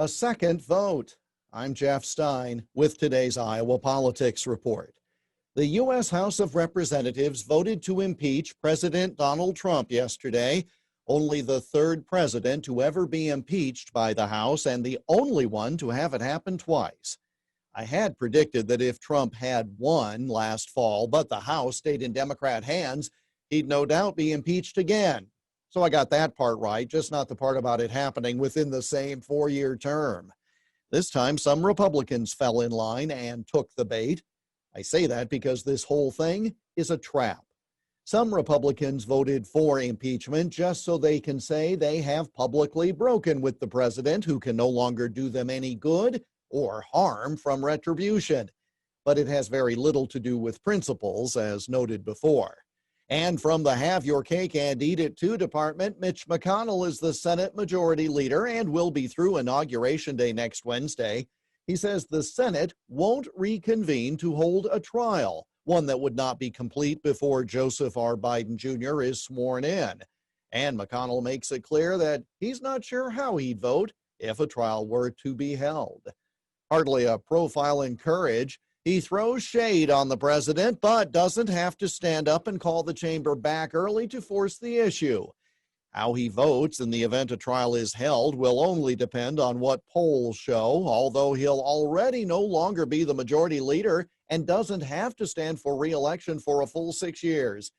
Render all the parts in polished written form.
A second vote. I'm Jeff Stein with today's Iowa Politics Report. The U.S. House of Representatives voted to impeach President Donald Trump yesterday, only the third president to ever be impeached by the House and the only one to have it happen twice. I had predicted that if Trump had won last fall, but the House stayed in Democrat hands, he'd no doubt be impeached again. So I got that part right, just not the part about it happening within the same four-year term. This time, some Republicans fell in line and took the bait. I say that because this whole thing is a trap. Some Republicans voted for impeachment just so they can say they have publicly broken with the president, who can no longer do them any good or harm from retribution. But it has very little to do with principles, as noted before. And from the Have Your Cake and Eat It Too department, Mitch McConnell is the Senate Majority Leader and will be through Inauguration Day next Wednesday. He says the Senate won't reconvene to hold a trial, one that would not be complete before Joseph R. Biden Jr. is sworn in. And McConnell makes it clear that he's not sure how he'd vote if a trial were to be held. Hardly a profile in courage. He throws shade on the president, but doesn't have to stand up and call the chamber back early to force the issue. How he votes in the event a trial is held will only depend on what polls show, although he'll already no longer be the majority leader and doesn't have to stand for re-election for a full 6 years.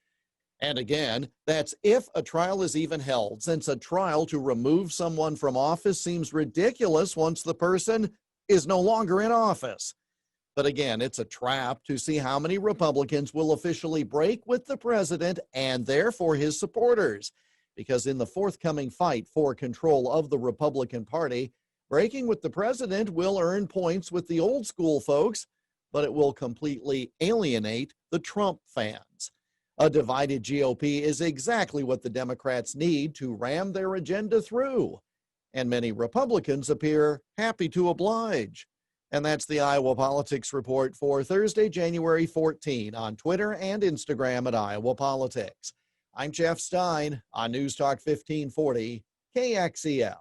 And again, that's if a trial is even held, since a trial to remove someone from office seems ridiculous once the person is no longer in office. But again, it's a trap to see how many Republicans will officially break with the president and therefore his supporters. Because in the forthcoming fight for control of the Republican Party, breaking with the president will earn points with the old school folks, but it will completely alienate the Trump fans. A divided GOP is exactly what the Democrats need to ram their agenda through. And many Republicans appear happy to oblige. And that's the Iowa Politics Report for Thursday, January 14 on Twitter and Instagram at Iowa Politics. I'm Jeff Stein on News Talk 1540 KXEL.